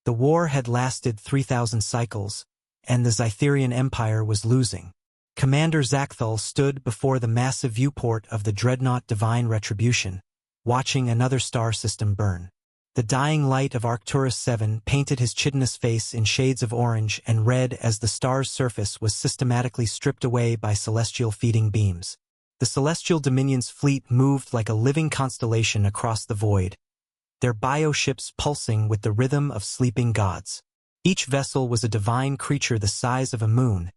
The war had lasted 3,000 cycles, and the Zytherian Empire was losing. Commander Zakthal stood before the massive viewport of the dreadnought Divine Retribution, watching another star system burn. The dying light of Arcturus 7 painted his chitinous face in shades of orange and red as the star's surface was systematically stripped away by celestial feeding beams. The Celestial Dominion's fleet moved like a living constellation across the void, their bioships pulsing with the rhythm of sleeping gods. Each vessel was a divine creature the size of a moon,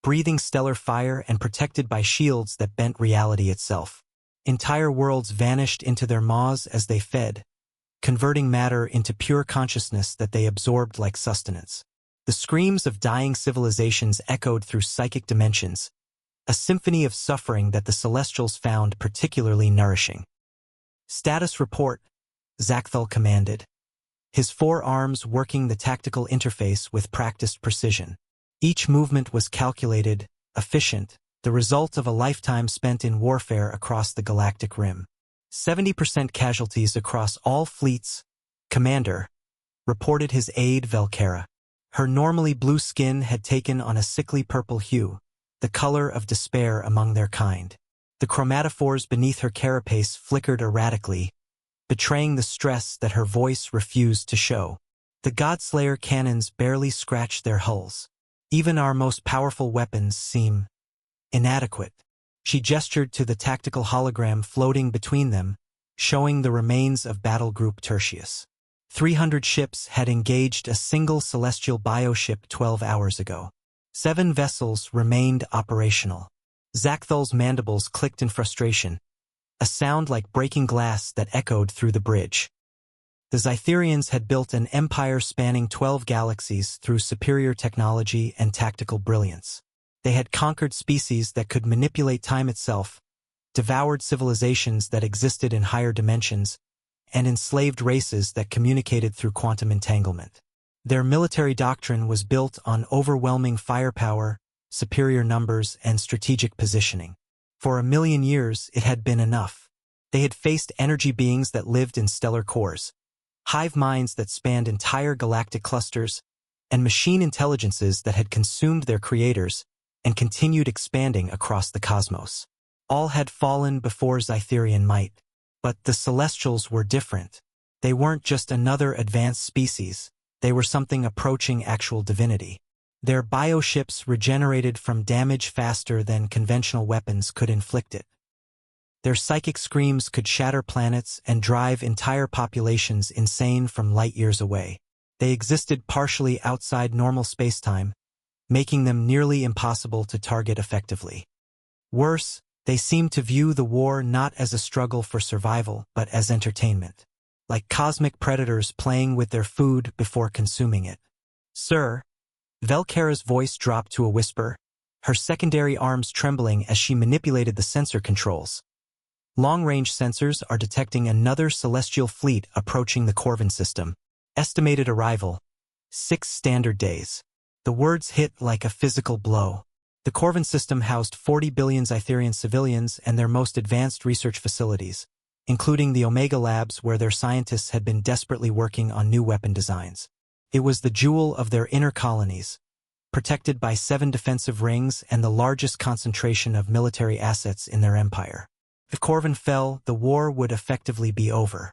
breathing stellar fire and protected by shields that bent reality itself. Entire worlds vanished into their maws as they fed, converting matter into pure consciousness that they absorbed like sustenance. The screams of dying civilizations echoed through psychic dimensions, a symphony of suffering that the Celestials found particularly nourishing. "Status report," Zakthal commanded, his forearms working the tactical interface with practiced precision. Each movement was calculated, efficient, the result of a lifetime spent in warfare across the galactic rim. 70% casualties across all fleets, Commander, reported his aide Velkara. Her normally blue skin had taken on a sickly purple hue, the color of despair among their kind. The chromatophores beneath her carapace flickered erratically, betraying the stress that her voice refused to show. The Godslayer cannons barely scratched their hulls. "Even our most powerful weapons seem inadequate." She gestured to the tactical hologram floating between them, showing the remains of Battle Group Tertius. 300 ships had engaged a single celestial bioship 12 hours ago. 7 vessels remained operational. Zakthal's mandibles clicked in frustration, a sound like breaking glass that echoed through the bridge. The Zytherians had built an empire spanning 12 galaxies through superior technology and tactical brilliance. They had conquered species that could manipulate time itself, devoured civilizations that existed in higher dimensions, and enslaved races that communicated through quantum entanglement. Their military doctrine was built on overwhelming firepower, superior numbers, and strategic positioning. For 1,000,000 years, it had been enough. They had faced energy beings that lived in stellar cores, hive minds that spanned entire galactic clusters, and machine intelligences that had consumed their creators and continued expanding across the cosmos. All had fallen before Zytherian might. But the Celestials were different. They weren't just another advanced species, they were something approaching actual divinity. Their bioships regenerated from damage faster than conventional weapons could inflict it. Their psychic screams could shatter planets and drive entire populations insane from light years away. They existed partially outside normal spacetime, making them nearly impossible to target effectively. Worse, they seemed to view the war not as a struggle for survival, but as entertainment, like cosmic predators playing with their food before consuming it. "Sir," Velkara's voice dropped to a whisper, her secondary arms trembling as she manipulated the sensor controls. Long-range sensors are detecting another celestial fleet approaching the Corvin system. Estimated arrival, 6 standard days. The words hit like a physical blow. The Corvin system housed 40 billion Zytherian civilians and their most advanced research facilities, including the Omega Labs where their scientists had been desperately working on new weapon designs. It was the jewel of their inner colonies, protected by 7 defensive rings and the largest concentration of military assets in their empire. If Corvin fell, the war would effectively be over.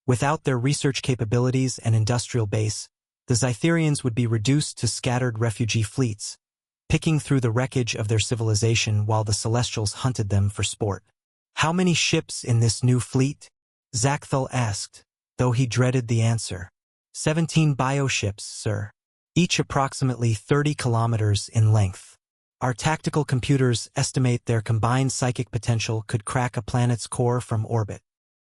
Without their research capabilities and industrial base, the Zytherians would be reduced to scattered refugee fleets, picking through the wreckage of their civilization while the Celestials hunted them for sport. "How many ships in this new fleet?" Zakthal asked, though he dreaded the answer. 17 bioships, sir. Each approximately 30 kilometers in length. Our tactical computers estimate their combined psychic potential could crack a planet's core from orbit.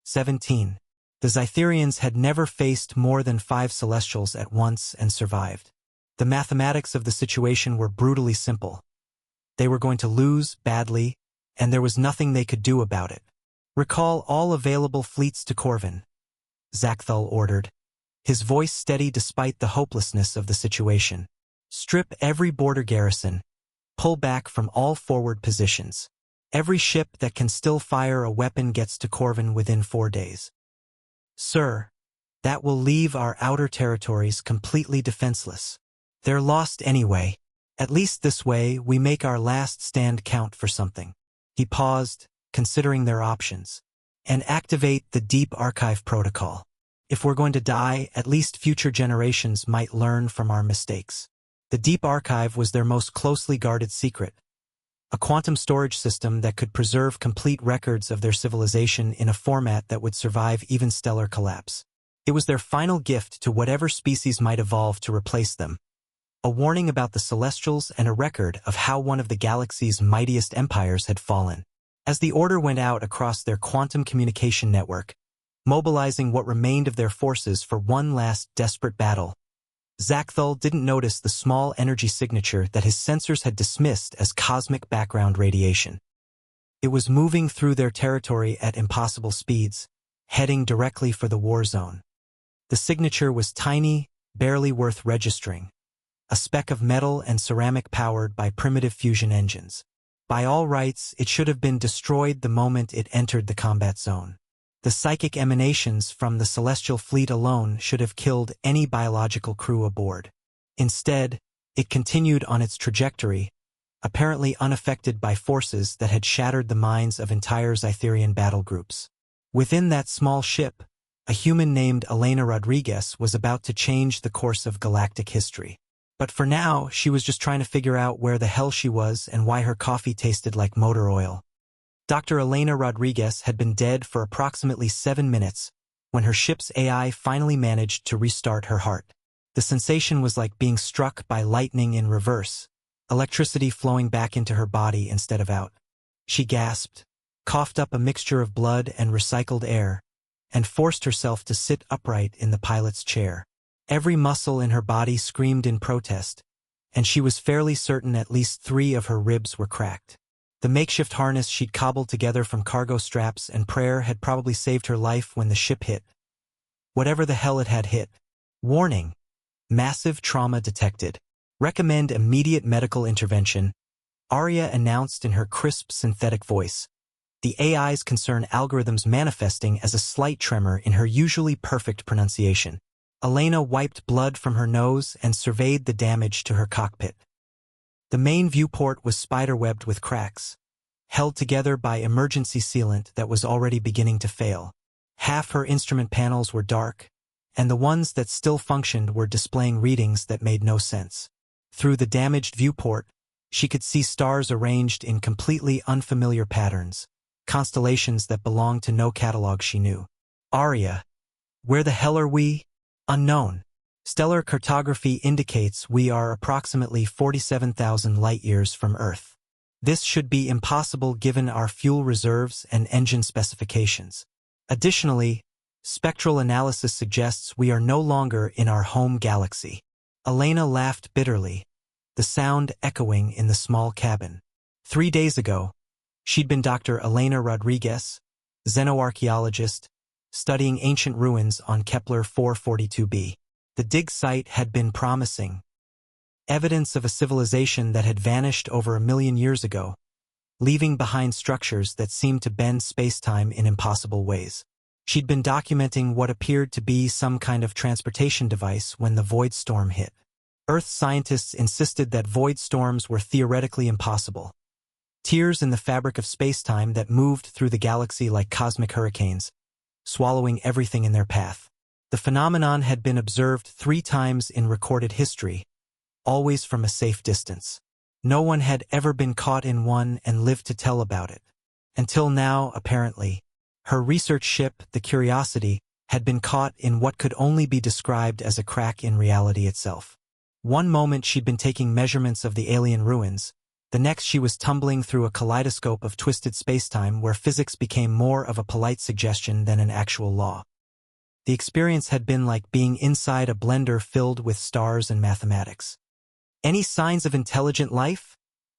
17. The Zytherians had never faced more than 5 Celestials at once and survived. The mathematics of the situation were brutally simple. They were going to lose badly, and there was nothing they could do about it. "Recall all available fleets to Corvin," Zakthal ordered, his voice steady despite the hopelessness of the situation. "Strip every border garrison. Pull back from all forward positions. Every ship that can still fire a weapon gets to Corvin within 4 days." "Sir," That will leave our outer territories completely defenseless. They're lost anyway. At least this way we make our last stand count for something. He paused, considering their options. And activate the Deep Archive Protocol. If we're going to die, at least future generations might learn from our mistakes. The Deep Archive was their most closely guarded secret. A quantum storage system that could preserve complete records of their civilization in a format that would survive even stellar collapse. It was their final gift to whatever species might evolve to replace them. A warning about the Celestials and a record of how one of the galaxy's mightiest empires had fallen. As the order went out across their quantum communication network, mobilizing what remained of their forces for one last desperate battle, Zachthul didn't notice the small energy signature that his sensors had dismissed as cosmic background radiation. It was moving through their territory at impossible speeds, heading directly for the war zone. The signature was tiny, barely worth registering. A speck of metal and ceramic powered by primitive fusion engines. By all rights, it should have been destroyed the moment it entered the combat zone. The psychic emanations from the celestial fleet alone should have killed any biological crew aboard. Instead, it continued on its trajectory, apparently unaffected by forces that had shattered the minds of entire Zytherian battle groups. Within that small ship, a human named Elena Rodriguez was about to change the course of galactic history. But for now, she was just trying to figure out where the hell she was and why her coffee tasted like motor oil. Dr. Elena Rodriguez had been dead for approximately 7 minutes when her ship's AI finally managed to restart her heart. The sensation was like being struck by lightning in reverse, electricity flowing back into her body instead of out. She gasped, coughed up a mixture of blood and recycled air, and forced herself to sit upright in the pilot's chair. Every muscle in her body screamed in protest, and she was fairly certain at least 3 of her ribs were cracked. The makeshift harness she'd cobbled together from cargo straps and prayer had probably saved her life when the ship hit. Whatever the hell it had hit. Warning. Massive trauma detected. Recommend immediate medical intervention, Arya announced in her crisp synthetic voice. The AI's concern algorithms manifesting as a slight tremor in her usually perfect pronunciation. Elena wiped blood from her nose and surveyed the damage to her cockpit. The main viewport was spiderwebbed with cracks, held together by emergency sealant that was already beginning to fail. Half her instrument panels were dark, and the ones that still functioned were displaying readings that made no sense. Through the damaged viewport, she could see stars arranged in completely unfamiliar patterns, constellations that belonged to no catalog she knew. Arya, where the hell are we? Unknown. Stellar cartography indicates we are approximately 47,000 light-years from Earth. This should be impossible given our fuel reserves and engine specifications. Additionally, spectral analysis suggests we are no longer in our home galaxy. Elena laughed bitterly, the sound echoing in the small cabin. 3 days ago, she'd been Dr. Elena Rodriguez, xenoarchaeologist, studying ancient ruins on Kepler 442b. The dig site had been promising. Evidence of a civilization that had vanished over 1 million years ago, leaving behind structures that seemed to bend spacetime in impossible ways. She'd been documenting what appeared to be some kind of transportation device when the void storm hit. Earth scientists insisted that void storms were theoretically impossible. Tears in the fabric of spacetime that moved through the galaxy like cosmic hurricanes, swallowing everything in their path. The phenomenon had been observed 3 times in recorded history, always from a safe distance. No one had ever been caught in one and lived to tell about it. Until now, apparently, her research ship, the Curiosity, had been caught in what could only be described as a crack in reality itself. One moment she'd been taking measurements of the alien ruins, the next she was tumbling through a kaleidoscope of twisted spacetime where physics became more of a polite suggestion than an actual law. The experience had been like being inside a blender filled with stars and mathematics. "Any signs of intelligent life?"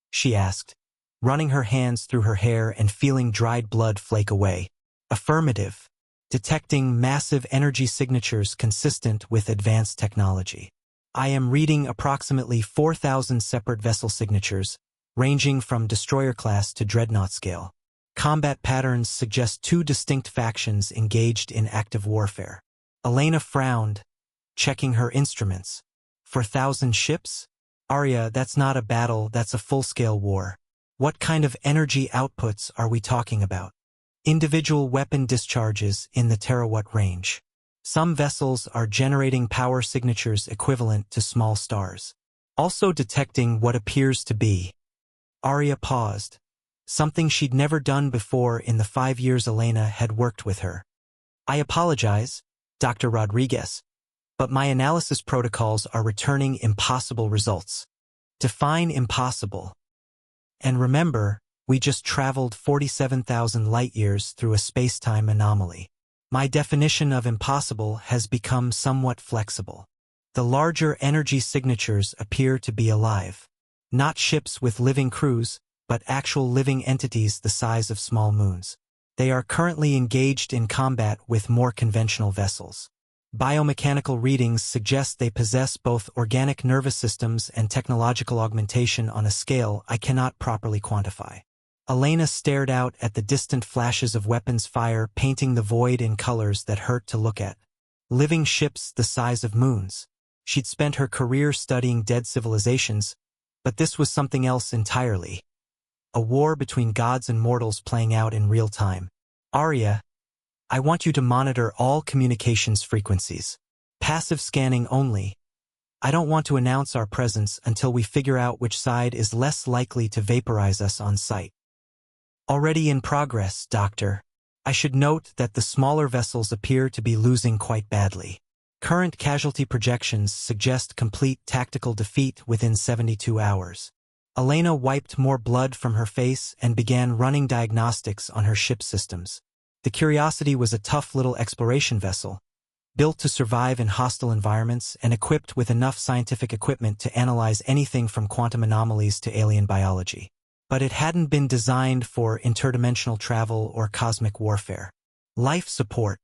she asked, running her hands through her hair and feeling dried blood flake away. Affirmative, detecting massive energy signatures consistent with advanced technology. "I am reading approximately 4,000 separate vessel signatures, ranging from destroyer class to dreadnought scale. Combat patterns suggest 2 distinct factions engaged in active warfare. Elena frowned, checking her instruments. 4,000 ships? Arya, that's not a battle, that's a full-scale war. What kind of energy outputs are we talking about? Individual weapon discharges in the terawatt range. Some vessels are generating power signatures equivalent to small stars. Also detecting what appears to be. Arya paused. Something she'd never done before in the 5 years Elena had worked with her. I apologize, Dr. Rodriguez, but my analysis protocols are returning impossible results. Define impossible. And remember, we just traveled 47,000 light-years through a space-time anomaly. My definition of impossible has become somewhat flexible. The larger energy signatures appear to be alive. Not ships with living crews, but actual living entities the size of small moons. They are currently engaged in combat with more conventional vessels. Biomechanical readings suggest they possess both organic nervous systems and technological augmentation on a scale I cannot properly quantify. Elena stared out at the distant flashes of weapons fire painting the void in colors that hurt to look at. Living ships the size of moons. She'd spent her career studying dead civilizations, but this was something else entirely. A war between gods and mortals playing out in real time. Arya, I want you to monitor all communications frequencies. Passive scanning only. I don't want to announce our presence until we figure out which side is less likely to vaporize us on sight. Already in progress, Doctor. I should note that the smaller vessels appear to be losing quite badly. Current casualty projections suggest complete tactical defeat within 72 hours. Elena wiped more blood from her face and began running diagnostics on her ship systems. The Curiosity was a tough little exploration vessel, built to survive in hostile environments and equipped with enough scientific equipment to analyze anything from quantum anomalies to alien biology. But it hadn't been designed for interdimensional travel or cosmic warfare. Life support.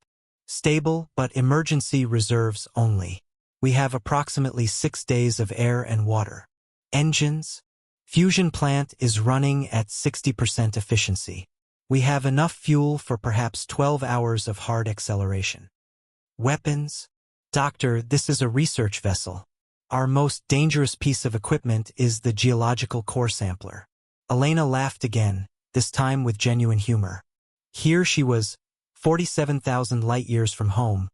Stable, but emergency reserves only. We have approximately 6 days of air and water. Engines. Fusion plant is running at 60% efficiency. We have enough fuel for perhaps 12 hours of hard acceleration. Weapons. Doctor, this is a research vessel. Our most dangerous piece of equipment is the geological core sampler. Elena laughed again, this time with genuine humor. Here she was, 47,000 light-years from home,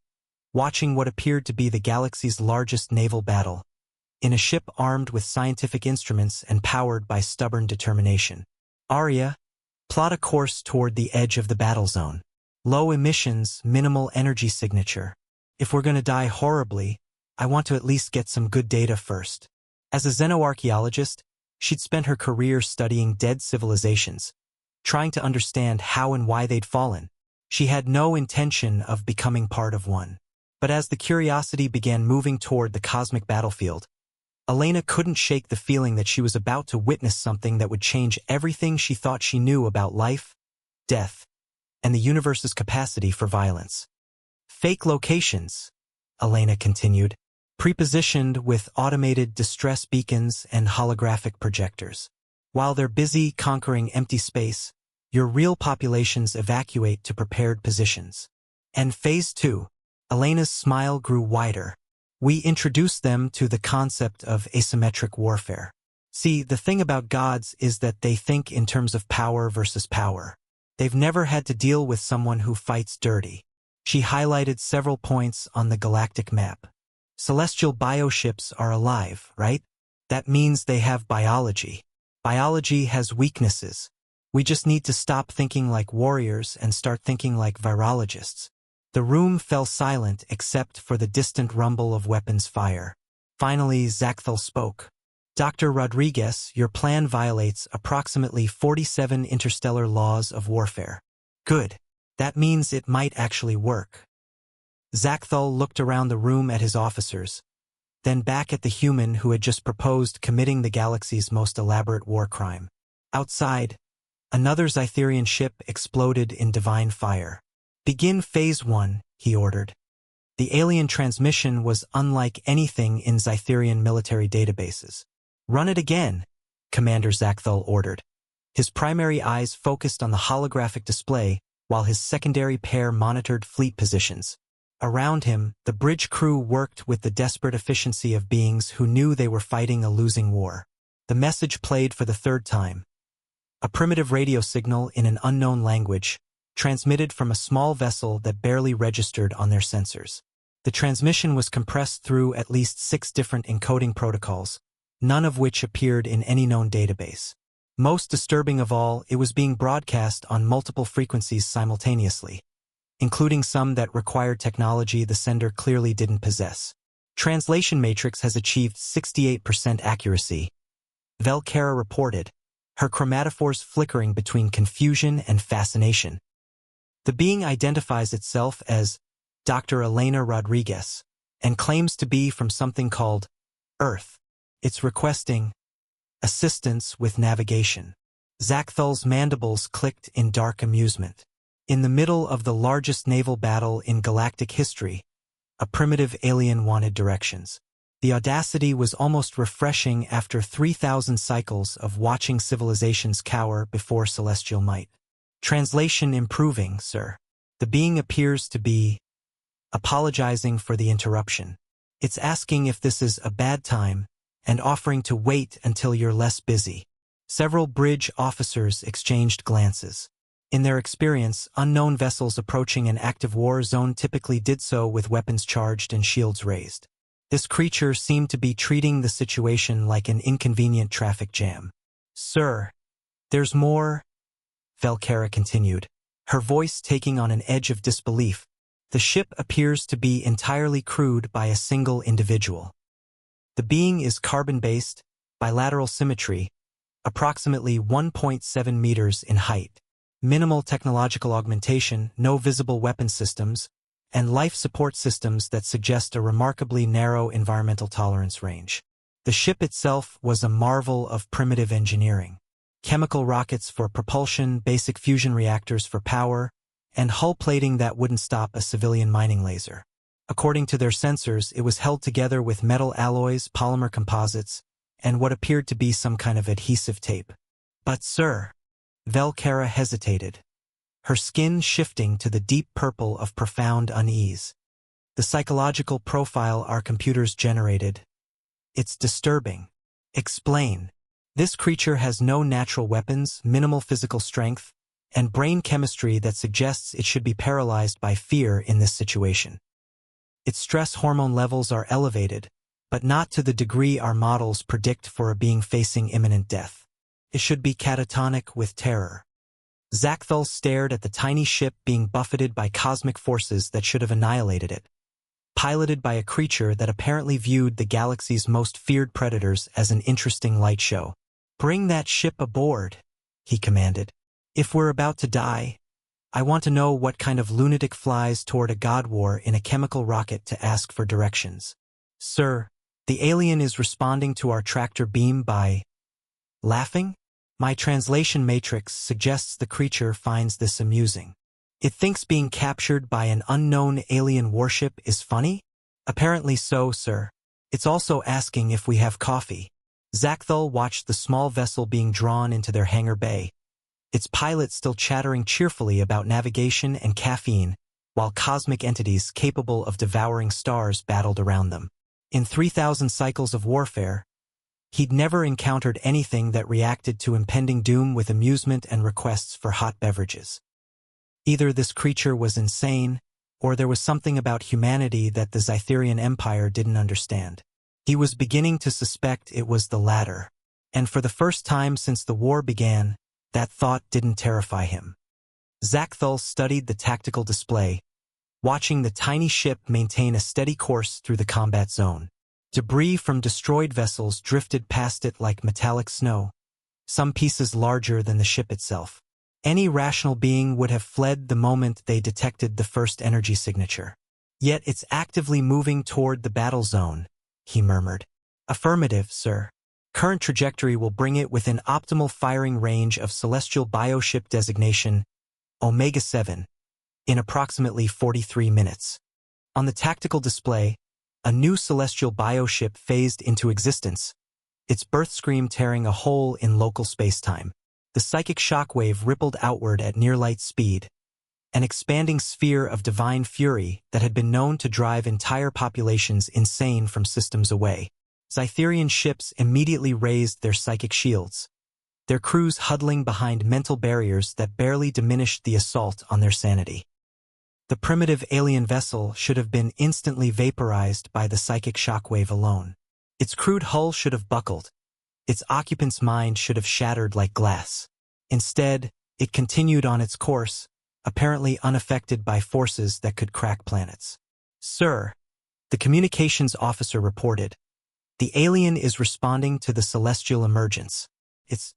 watching what appeared to be the galaxy's largest naval battle, in a ship armed with scientific instruments and powered by stubborn determination. Arya, plot a course toward the edge of the battle zone. Low emissions, minimal energy signature. If we're going to die horribly, I want to at least get some good data first. As a xenoarchaeologist, she'd spent her career studying dead civilizations, trying to understand how and why they'd fallen. She had no intention of becoming part of one. But as the Curiosity began moving toward the cosmic battlefield, Elena couldn't shake the feeling that she was about to witness something that would change everything she thought she knew about life, death, and the universe's capacity for violence. Fake locations, Elena continued, prepositioned with automated distress beacons and holographic projectors. While they're busy conquering empty space, your real populations evacuate to prepared positions. And Phase 2, Elena's smile grew wider. We introduced them to the concept of asymmetric warfare. See, the thing about gods is that they think in terms of power versus power. They've never had to deal with someone who fights dirty. She highlighted several points on the galactic map. Celestial bioships are alive, right? That means they have biology. Biology has weaknesses. We just need to stop thinking like warriors and start thinking like virologists. The room fell silent except for the distant rumble of weapons fire. Finally, Zachthel spoke. Dr. Rodriguez, your plan violates approximately 47 interstellar laws of warfare. Good. That means it might actually work. Zachthel looked around the room at his officers, then back at the human who had just proposed committing the galaxy's most elaborate war crime. Outside, another Zytherian ship exploded in divine fire. Begin Phase 1, he ordered. The alien transmission was unlike anything in Zytherian military databases. Run it again, Commander Zachthel ordered. His primary eyes focused on the holographic display while his secondary pair monitored fleet positions. Around him, the bridge crew worked with the desperate efficiency of beings who knew they were fighting a losing war. The message played for the third time. A primitive radio signal in an unknown language, transmitted from a small vessel that barely registered on their sensors. The transmission was compressed through at least 6 different encoding protocols, none of which appeared in any known database. Most disturbing of all, it was being broadcast on multiple frequencies simultaneously, including some that required technology the sender clearly didn't possess. Translation matrix has achieved 68% accuracy, Velkara reported, her chromatophores flickering between confusion and fascination. The being identifies itself as Dr. Elena Rodriguez and claims to be from something called Earth. It's requesting assistance with navigation. Zachthel's mandibles clicked in dark amusement. In the middle of the largest naval battle in galactic history, a primitive alien wanted directions. The audacity was almost refreshing after 3,000 cycles of watching civilizations cower before celestial might. Translation improving, sir. The being appears to be apologizing for the interruption. It's asking if this is a bad time and offering to wait until you're less busy. Several bridge officers exchanged glances. In their experience, unknown vessels approaching an active war zone typically did so with weapons charged and shields raised. This creature seemed to be treating the situation like an inconvenient traffic jam. Sir, there's more, Velkara continued, her voice taking on an edge of disbelief. The ship appears to be entirely crewed by a single individual. The being is carbon-based, bilateral symmetry, approximately 1.7 meters in height. Minimal technological augmentation, no visible weapon systems, and life support systems that suggest a remarkably narrow environmental tolerance range. The ship itself was a marvel of primitive engineering. Chemical rockets for propulsion, basic fusion reactors for power, and hull plating that wouldn't stop a civilian mining laser. According to their sensors, it was held together with metal alloys, polymer composites, and what appeared to be some kind of adhesive tape. But sir, Velkara hesitated, her skin shifting to the deep purple of profound unease. The psychological profile our computers generated. It's disturbing. Explain. This creature has no natural weapons, minimal physical strength, and brain chemistry that suggests it should be paralyzed by fear in this situation. Its stress hormone levels are elevated, but not to the degree our models predict for a being facing imminent death. It should be catatonic with terror. Zachthel stared at the tiny ship being buffeted by cosmic forces that should have annihilated it, piloted by a creature that apparently viewed the galaxy's most feared predators as an interesting light show. "Bring that ship aboard," he commanded. "If we're about to die, I want to know what kind of lunatic flies toward a god war in a chemical rocket to ask for directions." "Sir, the alien is responding to our tractor beam by laughing?" My translation matrix suggests the creature finds this amusing. It thinks being captured by an unknown alien warship is funny? Apparently so, sir. It's also asking if we have coffee. Zachthel watched the small vessel being drawn into their hangar bay, its pilot still chattering cheerfully about navigation and caffeine, while cosmic entities capable of devouring stars battled around them. In 3,000 cycles of warfare, he'd never encountered anything that reacted to impending doom with amusement and requests for hot beverages. Either this creature was insane, or there was something about humanity that the Zytherian Empire didn't understand. He was beginning to suspect it was the latter, and for the first time since the war began, that thought didn't terrify him. Zachthel studied the tactical display, watching the tiny ship maintain a steady course through the combat zone. Debris from destroyed vessels drifted past it like metallic snow, some pieces larger than the ship itself. Any rational being would have fled the moment they detected the first energy signature. Yet it's actively moving toward the battle zone, he murmured. Affirmative, sir. Current trajectory will bring it within optimal firing range of celestial bioship designation Omega-7 in approximately 43 minutes. On the tactical display, a new celestial bioship phased into existence, its birth scream tearing a hole in local spacetime. The psychic shockwave rippled outward at near-light speed, an expanding sphere of divine fury that had been known to drive entire populations insane from systems away. Scytherian ships immediately raised their psychic shields, their crews huddling behind mental barriers that barely diminished the assault on their sanity. The primitive alien vessel should have been instantly vaporized by the psychic shockwave alone. Its crude hull should have buckled. Its occupant's mind should have shattered like glass. Instead, it continued on its course, apparently unaffected by forces that could crack planets. "Sir," the communications officer reported, "the alien is responding to the celestial emergence. It's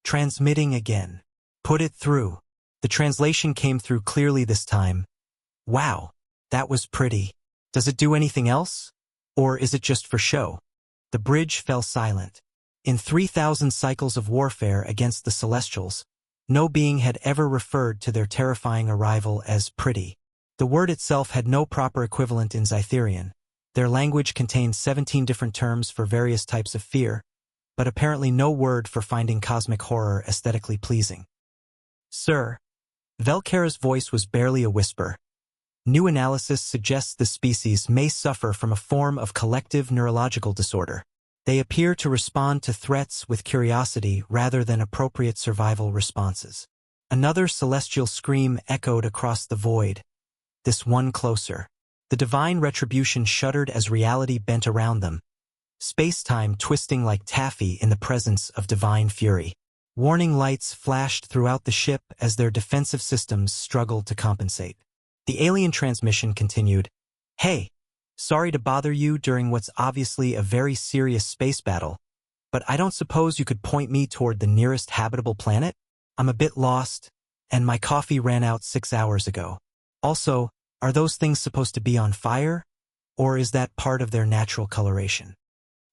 transmitting again. Put it through." The translation came through clearly this time. "Wow, that was pretty. Does it do anything else? Or is it just for show?" The bridge fell silent. In 3,000 cycles of warfare against the Celestials, no being had ever referred to their terrifying arrival as pretty. The word itself had no proper equivalent in Scytherian. Their language contained 17 different terms for various types of fear, but apparently no word for finding cosmic horror aesthetically pleasing. "Sir," Velkera's voice was barely a whisper. "New analysis suggests the species may suffer from a form of collective neurological disorder. They appear to respond to threats with curiosity rather than appropriate survival responses." Another celestial scream echoed across the void, this one closer. The divine retribution shuddered as reality bent around them, space-time twisting like taffy in the presence of divine fury. Warning lights flashed throughout the ship as their defensive systems struggled to compensate. The alien transmission continued. "Hey, sorry to bother you during what's obviously a very serious space battle, but I don't suppose you could point me toward the nearest habitable planet? I'm a bit lost, and my coffee ran out 6 hours ago. Also, are those things supposed to be on fire, or is that part of their natural coloration?"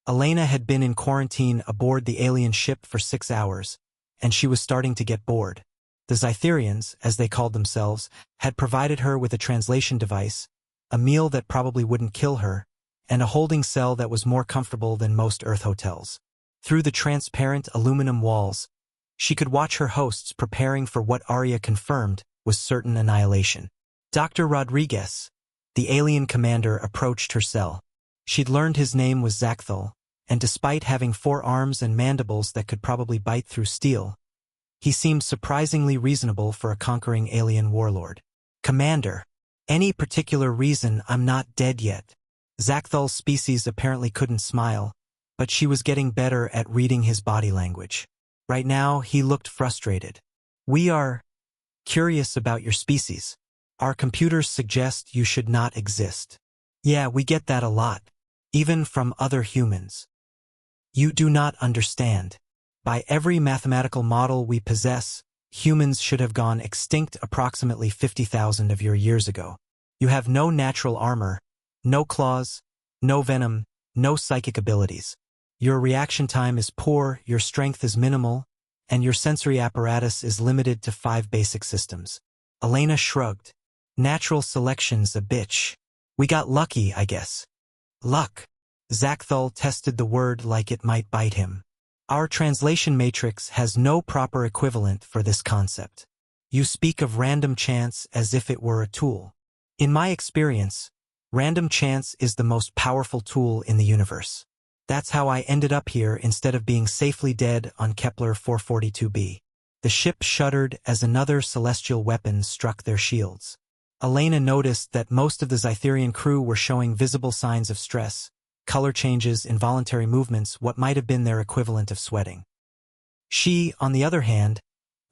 Elena had been in quarantine aboard the alien ship for 6 hours, and she was starting to get bored. The Scytherians, as they called themselves, had provided her with a translation device, a meal that probably wouldn't kill her, and a holding cell that was more comfortable than most Earth hotels. Through the transparent aluminum walls, she could watch her hosts preparing for what Arya confirmed was certain annihilation. Dr. Rodriguez, the alien commander, approached her cell. She'd learned his name was Zakthal, and despite having 4 arms and mandibles that could probably bite through steel, he seemed surprisingly reasonable for a conquering alien warlord. "Commander, any particular reason I'm not dead yet?" Zakthal's species apparently couldn't smile, but she was getting better at reading his body language. Right now, he looked frustrated. "We are curious about your species. Our computers suggest you should not exist." "Yeah, we get that a lot, even from other humans." "You do not understand. By every mathematical model we possess, humans should have gone extinct approximately 50,000 of your years ago. You have no natural armor, no claws, no venom, no psychic abilities. Your reaction time is poor, your strength is minimal, and your sensory apparatus is limited to 5 basic systems." Elena shrugged. "Natural selection's a bitch. We got lucky, I guess." "Luck." Zakthal tested the word like it might bite him. "Our translation matrix has no proper equivalent for this concept. You speak of random chance as if it were a tool. In my experience, random chance is the most powerful tool in the universe. That's how I ended up here instead of being safely dead on Kepler 442b. The ship shuddered as another celestial weapon struck their shields. Elena noticed that most of the Scytherian crew were showing visible signs of stress, color changes, involuntary movements, what might have been their equivalent of sweating. She, on the other hand,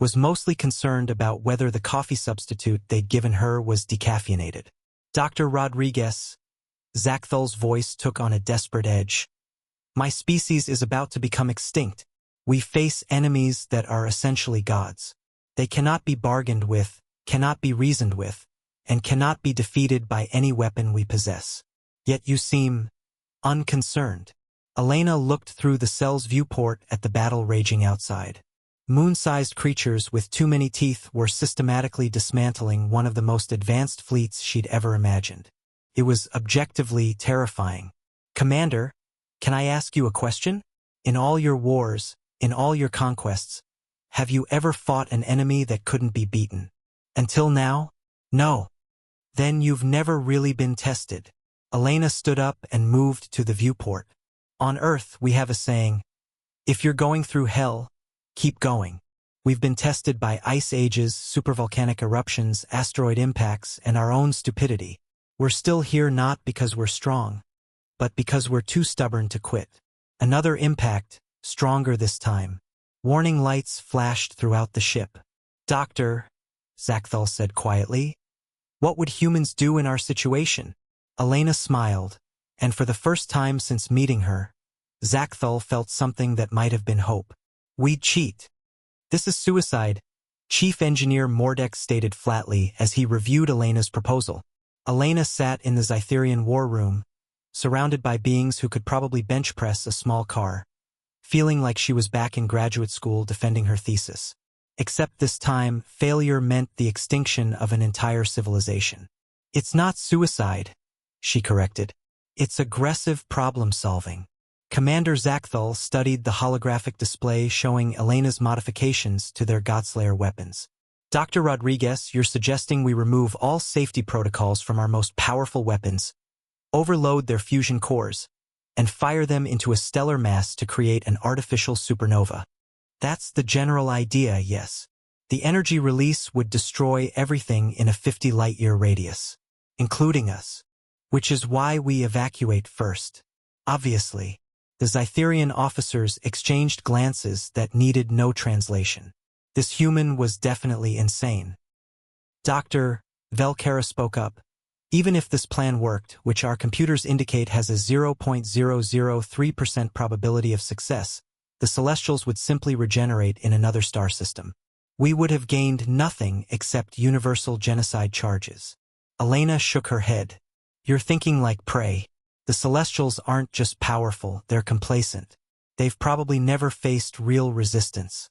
was mostly concerned about whether the coffee substitute they'd given her was decaffeinated. "Dr. Rodriguez," Zakthal's voice took on a desperate edge. "My species is about to become extinct. We face enemies that are essentially gods. They cannot be bargained with, cannot be reasoned with, and cannot be defeated by any weapon we possess. Yet you seem unconcerned." Elena looked through the cell's viewport at the battle raging outside. Moon-sized creatures with too many teeth were systematically dismantling one of the most advanced fleets she'd ever imagined. It was objectively terrifying. "Commander, can I ask you a question? In all your wars, in all your conquests, have you ever fought an enemy that couldn't be beaten?" "Until now, No. Then you've never really been tested. Elena stood up and moved to the viewport. On Earth, we have a saying, if you're going through hell, keep going. We've been tested by ice ages, supervolcanic eruptions, asteroid impacts, and our own stupidity. We're still here not because we're strong, but because we're too stubborn to quit. Another impact, stronger this time. Warning lights flashed throughout the ship. Doctor, Zachthal said quietly, what would humans do in our situation? Elena smiled, and for the first time since meeting her, Zachthal felt something that might have been hope. We'd cheat. This is suicide, Chief Engineer Mordek stated flatly as he reviewed Elena's proposal. Elena sat in the Zytherian war room, surrounded by beings who could probably bench press a small car, feeling like she was back in graduate school defending her thesis. Except this time, failure meant the extinction of an entire civilization. It's not suicide, she corrected. It's aggressive problem-solving. Commander Zachthal studied the holographic display showing Elena's modifications to their Godslayer weapons. Dr. Rodriguez, you're suggesting we remove all safety protocols from our most powerful weapons, overload their fusion cores, and fire them into a stellar mass to create an artificial supernova. That's the general idea, yes. The energy release would destroy everything in a 50 light-year radius, including us, which is why we evacuate first. Obviously, the Zytherian officers exchanged glances that needed no translation. This human was definitely insane. Dr. Velkara spoke up. Even if this plan worked, which our computers indicate has a 0.003% probability of success, the Celestials would simply regenerate in another star system. We would have gained nothing except universal genocide charges. Elena shook her head. You're thinking like prey. The Celestials aren't just powerful, they're complacent. They've probably never faced real resistance.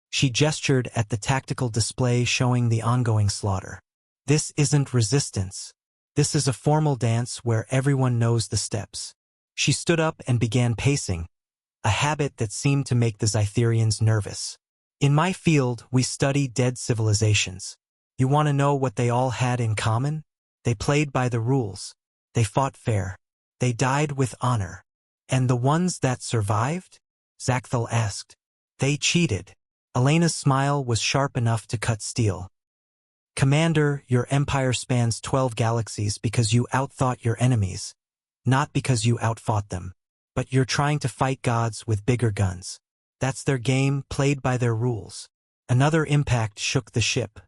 She gestured at the tactical display showing the ongoing slaughter. This isn't resistance. This is a formal dance where everyone knows the steps. She stood up and began pacing, a habit that seemed to make the Zytherians nervous. In my field, we study dead civilizations. You want to know what they all had in common? They played by the rules. They fought fair. They died with honor. And the ones that survived? Zachthal asked. They cheated. Elena's smile was sharp enough to cut steel. Commander, your empire spans 12 galaxies because you outthought your enemies, not because you outfought them. But you're trying to fight gods with bigger guns. That's their game, played by their rules. Another impact shook the ship.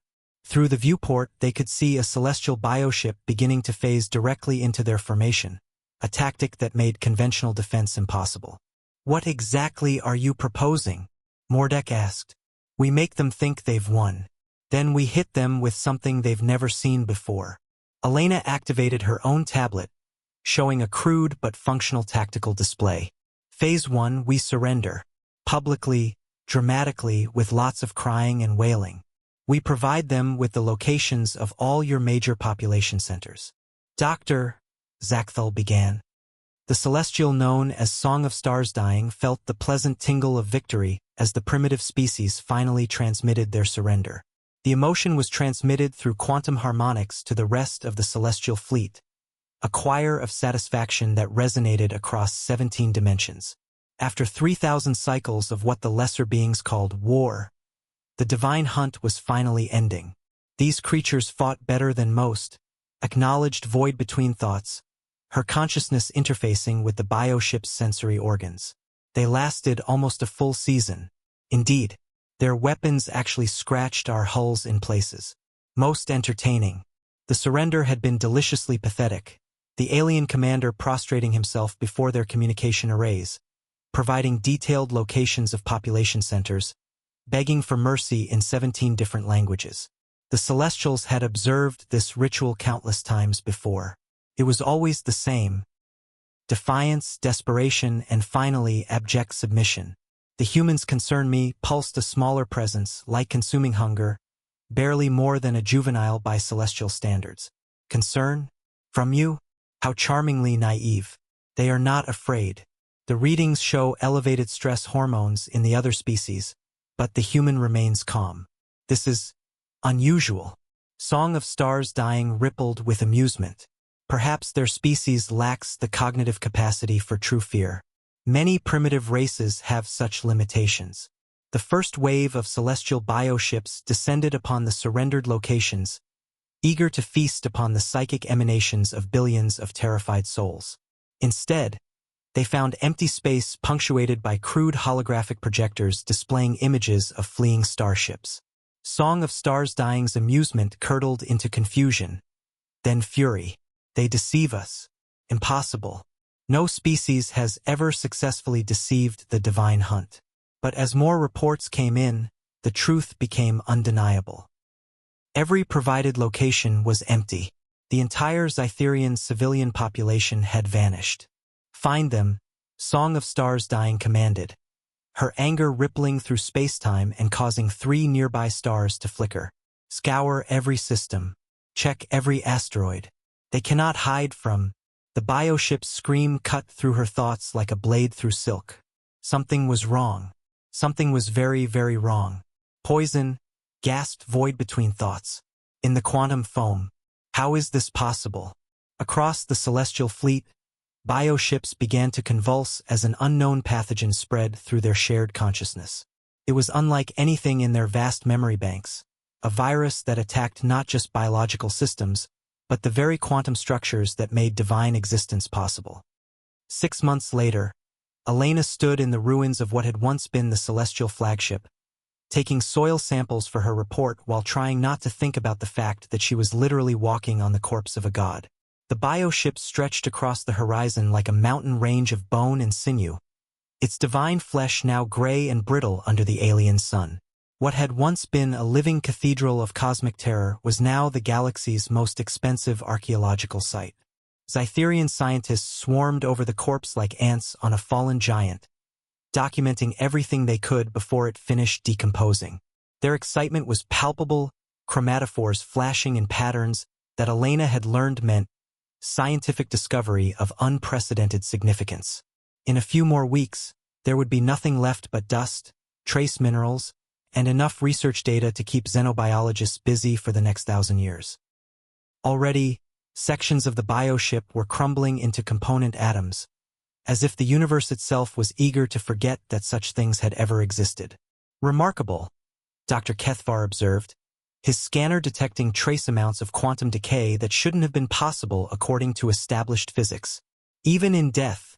Through the viewport, they could see a celestial bioship beginning to phase directly into their formation, a tactic that made conventional defense impossible. What exactly are you proposing? Mordek asked. We make them think they've won. Then we hit them with something they've never seen before. Elena activated her own tablet, showing a crude but functional tactical display. Phase 1, we surrender. Publicly, dramatically, with lots of crying and wailing. We provide them with the locations of all your major population centers. Dr. Zachthal began. The celestial known as Song of Stars Dying felt the pleasant tingle of victory as the primitive species finally transmitted their surrender. The emotion was transmitted through quantum harmonics to the rest of the celestial fleet, a choir of satisfaction that resonated across 17 dimensions. After 3,000 cycles of what the lesser beings called war, the divine hunt was finally ending. These creatures fought better than most, acknowledged void between thoughts, her consciousness interfacing with the bioship's sensory organs. They lasted almost a full season. Indeed, their weapons actually scratched our hulls in places. Most entertaining. The surrender had been deliciously pathetic, the alien commander prostrating himself before their communication arrays, providing detailed locations of population centers, begging for mercy in 17 different languages. The Celestials had observed this ritual countless times before. It was always the same. Defiance, desperation, and finally abject submission. The humans concern me pulsed a smaller presence, light-consuming hunger, barely more than a juvenile by celestial standards. Concern? From you? How charmingly naive. They are not afraid. The readings show elevated stress hormones in the other species, but the human remains calm. This is unusual. Song of Stars Dying rippled with amusement. Perhaps their species lacks the cognitive capacity for true fear. Many primitive races have such limitations. The first wave of celestial bioships descended upon the surrendered locations, eager to feast upon the psychic emanations of billions of terrified souls. Instead, they found empty space punctuated by crude holographic projectors displaying images of fleeing starships. Song of Stars Dying's amusement curdled into confusion, then fury. They deceive us. Impossible. No species has ever successfully deceived the divine hunt. But as more reports came in, the truth became undeniable. Every provided location was empty. The entire Zytherian civilian population had vanished. Find them, Song of Stars Dying commanded, her anger rippling through space-time and causing 3 nearby stars to flicker. Scour every system. Check every asteroid. They cannot hide from. The bioship's scream cut through her thoughts like a blade through silk. Something was wrong. Something was very, very wrong. Poison, gasped void between thoughts. In the quantum foam. How is this possible? Across the celestial fleet, bioships began to convulse as an unknown pathogen spread through their shared consciousness. It was unlike anything in their vast memory banks, a virus that attacked not just biological systems, but the very quantum structures that made divine existence possible. 6 months later, Elena stood in the ruins of what had once been the celestial flagship, taking soil samples for her report while trying not to think about the fact that she was literally walking on the corpse of a god. The bioship stretched across the horizon like a mountain range of bone and sinew, its divine flesh now gray and brittle under the alien sun. What had once been a living cathedral of cosmic terror was now the galaxy's most expensive archaeological site. Zytherian scientists swarmed over the corpse like ants on a fallen giant, documenting everything they could before it finished decomposing. Their excitement was palpable, chromatophores flashing in patterns that Elena had learned meant scientific discovery of unprecedented significance. In a few more weeks, there would be nothing left but dust, trace minerals, and enough research data to keep xenobiologists busy for the next 1,000 years. Already, sections of the bioship were crumbling into component atoms, as if the universe itself was eager to forget that such things had ever existed. Remarkable, Dr. Kethvar observed, his scanner detecting trace amounts of quantum decay that shouldn't have been possible according to established physics. Even in death,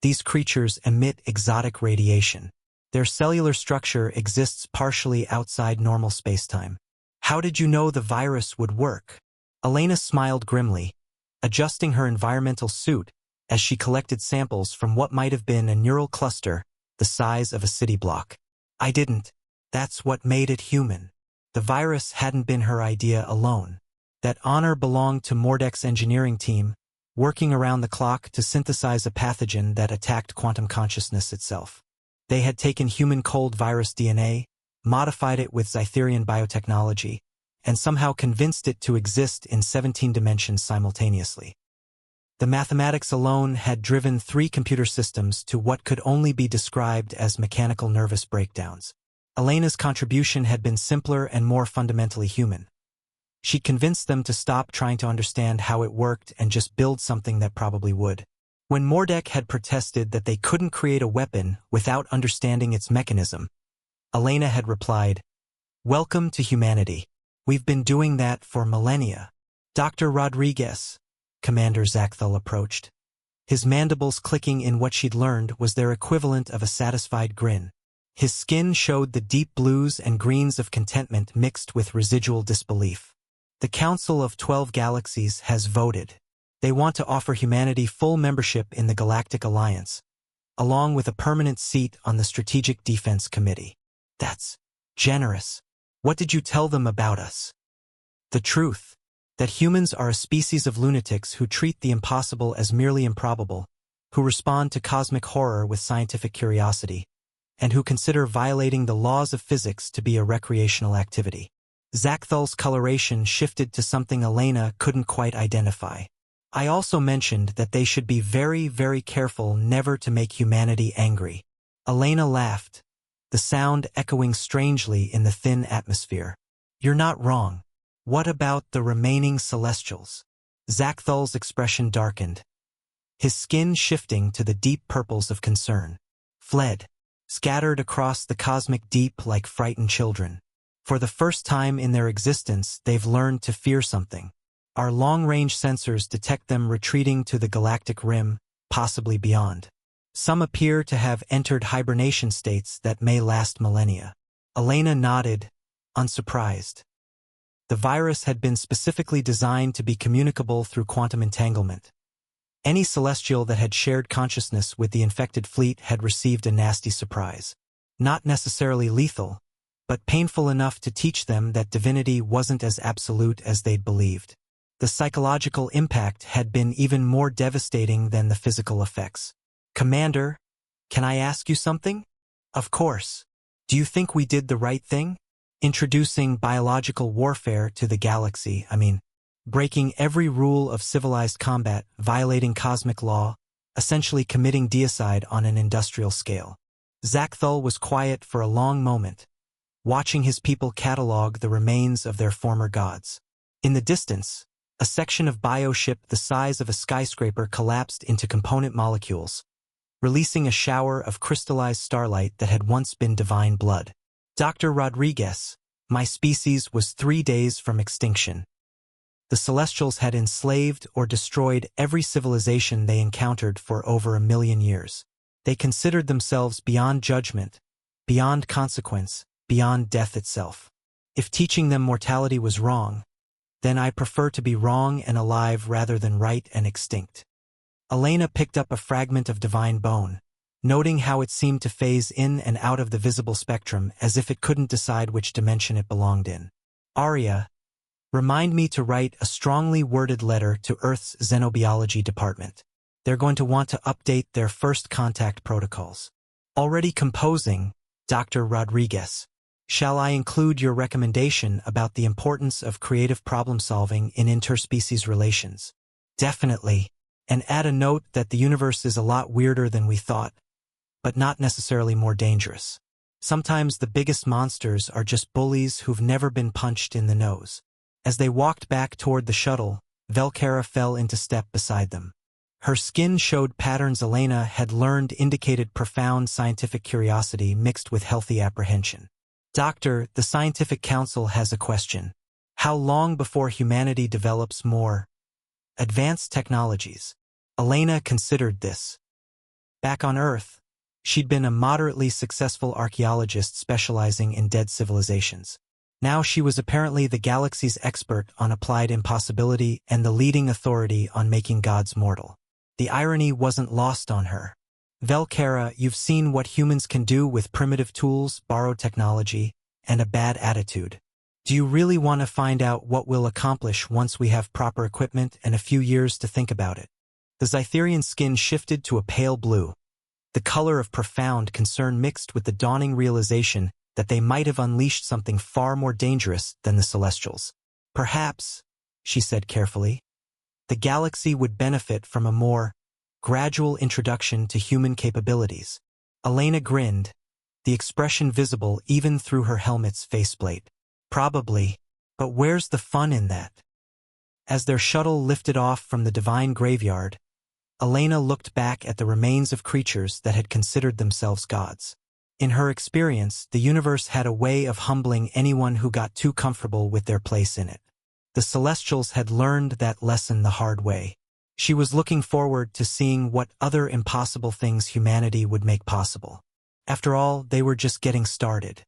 these creatures emit exotic radiation. Their cellular structure exists partially outside normal spacetime. How did you know the virus would work? Elena smiled grimly, adjusting her environmental suit as she collected samples from what might have been a neural cluster the size of a city block. I didn't. That's what made it human. The virus hadn't been her idea alone. That honor belonged to Mordek's engineering team, working around the clock to synthesize a pathogen that attacked quantum consciousness itself. They had taken human cold virus DNA, modified it with Zytherian biotechnology, and somehow convinced it to exist in 17 dimensions simultaneously. The mathematics alone had driven 3 computer systems to what could only be described as mechanical nervous breakdowns. Elena's contribution had been simpler and more fundamentally human. She convinced them to stop trying to understand how it worked and just build something that probably would. When Mordek had protested that they couldn't create a weapon without understanding its mechanism, Elena had replied, "Welcome to humanity. We've been doing that for millennia." Dr. Rodriguez, Commander Zakthal approached. His mandibles clicking in what she'd learned was their equivalent of a satisfied grin. His skin showed the deep blues and greens of contentment mixed with residual disbelief. The Council of 12 Galaxies has voted. They want to offer humanity full membership in the Galactic Alliance, along with a permanent seat on the Strategic Defense Committee. That's generous. What did you tell them about us? The truth, that humans are a species of lunatics who treat the impossible as merely improbable, who respond to cosmic horror with scientific curiosity, and who consider violating the laws of physics to be a recreational activity. Zakthal's coloration shifted to something Elena couldn't quite identify. I also mentioned that they should be very, very careful never to make humanity angry. Elena laughed, the sound echoing strangely in the thin atmosphere. You're not wrong. What about the remaining Celestials? Zachthel's expression darkened, his skin shifting to the deep purples of concern. Fled, scattered across the cosmic deep like frightened children. For the first time in their existence, they've learned to fear something. Our long-range sensors detect them retreating to the galactic rim, possibly beyond. Some appear to have entered hibernation states that may last millennia. Elena nodded, unsurprised. The virus had been specifically designed to be communicable through quantum entanglement. Any celestial that had shared consciousness with the infected fleet had received a nasty surprise. Not necessarily lethal, but painful enough to teach them that divinity wasn't as absolute as they'd believed. The psychological impact had been even more devastating than the physical effects. Commander, can I ask you something? Of course. Do you think we did the right thing? Introducing biological warfare to the galaxy, breaking every rule of civilized combat, violating cosmic law, essentially committing deicide on an industrial scale. Zachthel was quiet for a long moment, watching his people catalog the remains of their former gods. In the distance, a section of bioship the size of a skyscraper collapsed into component molecules, releasing a shower of crystallized starlight that had once been divine blood. Dr. Rodriguez, my species was 3 days from extinction. The Celestials had enslaved or destroyed every civilization they encountered for over 1 million years. They considered themselves beyond judgment, beyond consequence, beyond death itself. If teaching them mortality was wrong, then I prefer to be wrong and alive rather than right and extinct. Elena picked up a fragment of divine bone, noting how it seemed to phase in and out of the visible spectrum as if it couldn't decide which dimension it belonged in. Arya, remind me to write a strongly worded letter to Earth's Xenobiology department. They're going to want to update their first contact protocols. Already composing, Dr. Rodriguez. Shall I include your recommendation about the importance of creative problem-solving in interspecies relations? Definitely. And add a note that the universe is a lot weirder than we thought, but not necessarily more dangerous. Sometimes the biggest monsters are just bullies who've never been punched in the nose. As they walked back toward the shuttle, Velkara fell into step beside them. Her skin showed patterns Elena had learned indicated profound scientific curiosity mixed with healthy apprehension. Doctor, the Scientific Council has a question. How long before humanity develops more advanced technologies? Elena considered this. Back on Earth, she'd been a moderately successful archaeologist specializing in dead civilizations. Now she was apparently the galaxy's expert on applied impossibility and the leading authority on making gods mortal. The irony wasn't lost on her. Velkara, you've seen what humans can do with primitive tools, borrowed technology, and a bad attitude. Do you really want to find out what we'll accomplish once we have proper equipment and a few years to think about it? The Zytherian skin shifted to a pale blue, the color of profound concern mixed with the dawning realization that they might have unleashed something far more dangerous than the Celestials. Perhaps, she said carefully, the galaxy would benefit from a more gradual introduction to human capabilities. Elena grinned, the expression visible even through her helmet's faceplate. Probably, but where's the fun in that? As their shuttle lifted off from the divine graveyard, Elena looked back at the remains of creatures that had considered themselves gods. In her experience, the universe had a way of humbling anyone who got too comfortable with their place in it. The Celestials had learned that lesson the hard way. She was looking forward to seeing what other impossible things humanity would make possible. After all, they were just getting started.